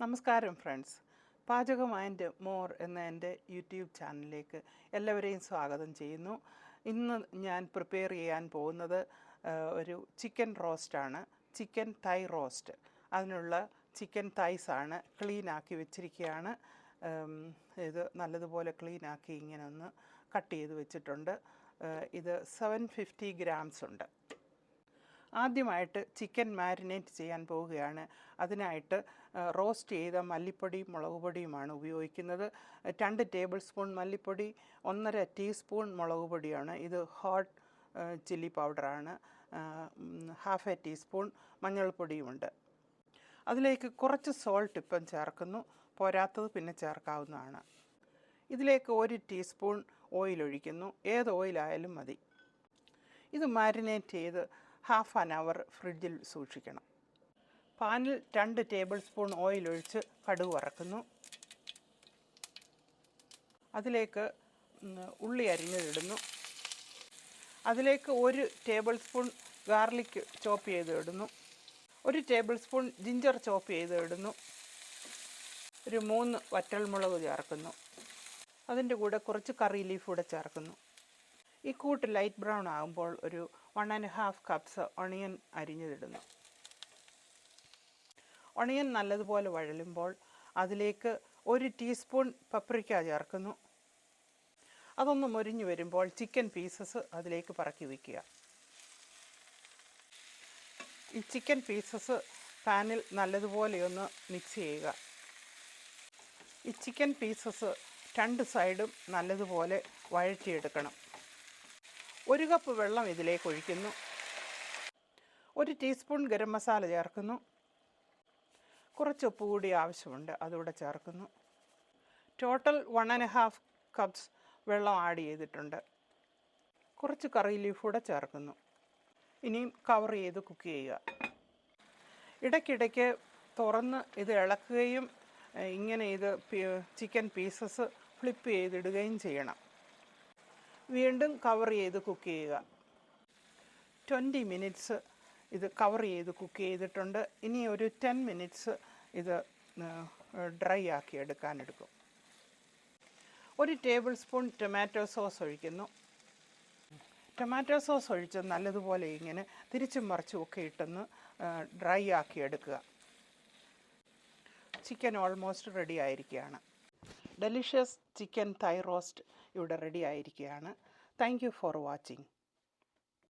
നമസ്കാരം ഫ്രണ്ട്സ്, പാചകം and more എന്ന എൻ്റെ യൂട്യൂബ് ചാനലിലേക്ക് എല്ലാവരെയും സ്വാഗതം ചെയ്യുന്നു. ഇന്ന് ഞാൻ പ്രിപ്പയർ ചെയ്യാൻ പോകുന്നത് ഒരു ചിക്കൻ റോസ്റ്റാണ്, ചിക്കൻ തൈ റോസ്റ്റ്. അതിനുള്ള ചിക്കൻ തൈസാണ് ക്ലീനാക്കി വെച്ചിരിക്കുകയാണ്. ഇത് നല്ലതുപോലെ ക്ലീനാക്കി ഇങ്ങനെ ഒന്ന് കട്ട് ചെയ്ത് വെച്ചിട്ടുണ്ട്. ഇത് 750 ഗ്രാംസ് ഉണ്ട്. ആദ്യമായിട്ട് ചിക്കൻ മാരിനേറ്റ് ചെയ്യാൻ പോവുകയാണ്. അതിനായിട്ട് റോസ്റ്റ് ചെയ്ത മല്ലിപ്പൊടിയും മുളക് പൊടിയുമാണ് ഉപയോഗിക്കുന്നത്. 2 ടേബിൾ സ്പൂൺ മല്ലിപ്പൊടി, 1.5 ടീസ്പൂൺ മുളക് പൊടിയാണ്. ഇത് ഹോട്ട് ചില്ലി പൗഡറാണ്. 1/2 ടീസ്പൂൺ മഞ്ഞൾപ്പൊടിയുമുണ്ട്. അതിലേക്ക് കുറച്ച് സോൾട്ട് ഇപ്പം ചേർക്കുന്നു, പോരാത്തത് പിന്നെ ചേർക്കാവുന്നതാണ്. ഇതിലേക്ക് 1 ടീസ്പൂൺ ഓയിൽ ഒഴിക്കുന്നു, ഏത് ഓയിലായാലും മതി. ഇത് മാരിനേറ്റ് ചെയ്ത് ഹാഫ് ആൻ അവർ ഫ്രിഡ്ജിൽ സൂക്ഷിക്കണം. പാനിൽ 2 ടേബിൾ സ്പൂൺ ഓയിൽ ഒഴിച്ച് കടുക് വറക്കുന്നു. അതിലേക്ക് ഉള്ളി അരിഞ്ഞതിടുന്നു. അതിലേക്ക് 1 ടേബിൾ സ്പൂൺ ഗാർലിക് ചോപ്പ് ചെയ്ത് ഇടുന്നു. 1 ടേബിൾ സ്പൂൺ ജിഞ്ചർ ചോപ്പ് ചെയ്ത് ഇടുന്നു. ഒരു 3 വറ്റൽമുളക് ചേർക്കുന്നു. അതിൻ്റെ കൂടെ കുറച്ച് കറി ലീഫ് കൂടെ ചേർക്കുന്നു. ഈ കൂട്ട് ലൈറ്റ് ബ്രൗൺ ആകുമ്പോൾ ഒരു 1.5 കപ്സ് ഒണിയൻ അരിഞ്ഞതിടുന്നു. ഒണിയൻ നല്ലതുപോലെ വഴലുമ്പോൾ അതിലേക്ക് 1 ടീസ്പൂൺ പപ്രിക്ക ചേർക്കുന്നു. അതൊന്ന് മൊരിഞ്ഞു വരുമ്പോൾ ചിക്കൻ പീസസ് അതിലേക്ക് പറക്കി വയ്ക്കുക. ഈ ചിക്കൻ പീസസ് പാനിൽ നല്ലതുപോലെ ഒന്ന് മിക്സ് ചെയ്യുക. ഈ ചിക്കൻ പീസസ് 2 സൈഡും നല്ലതുപോലെ വഴറ്റിയെടുക്കണം. 1 കപ്പ് വെള്ളം ഇതിലേക്ക് ഒഴിക്കുന്നു. 1 ടീസ്പൂൺ ഗരം മസാല ചേർക്കുന്നു. കുറച്ച് ഉപ്പ് കൂടി ആവശ്യമുണ്ട്, അതുകൂടെ ചേർക്കുന്നു. ടോട്ടൽ 1.5 കപ്സ് വെള്ളം ആഡ് ചെയ്തിട്ടുണ്ട്. കുറച്ച് കറി ലീഫ് കൂടെ ചേർക്കുന്നു. ഇനിയും കവർ ചെയ്ത് കുക്ക് ചെയ്യുക. ഇടയ്ക്കിടയ്ക്ക് തുറന്ന് ഇത് ഇളക്കുകയും ഇങ്ങനെ ഇത് ചിക്കൻ പീസസ് ഫ്ലിപ്പ് ചെയ്തിടുകയും ചെയ്യണം. വീണ്ടും കവർ ചെയ്ത് കുക്ക് ചെയ്യുക. 20 മിനിറ്റ്സ് ഇത് കവർ ചെയ്ത് കുക്ക് ചെയ്തിട്ടുണ്ട്. ഇനി ഒരു 10 മിനിറ്റ്സ് ഇത് ഡ്രൈ ആക്കി എടുക്കും. 1 ടേബിൾ സ്പൂൺ ടൊമാറ്റോ സോസ് ഒഴിക്കുന്നു. ടൊമാറ്റോ സോസ് ഒഴിച്ച് നല്ലതുപോലെ ഇങ്ങനെ തിരിച്ചും മറിച്ചും ഒക്കെ ഇട്ടൊന്ന് ഡ്രൈ ആക്കി എടുക്കുക. ചിക്കൻ ഓൾമോസ്റ്റ് റെഡി ആയിരിക്കുകയാണ്. ഡെലിഷ്യസ് ചിക്കൻ തൈ റോസ്റ്റ് ഇവിടെ റെഡി ആയിരിക്കുകയാണ്. Thank you for watching.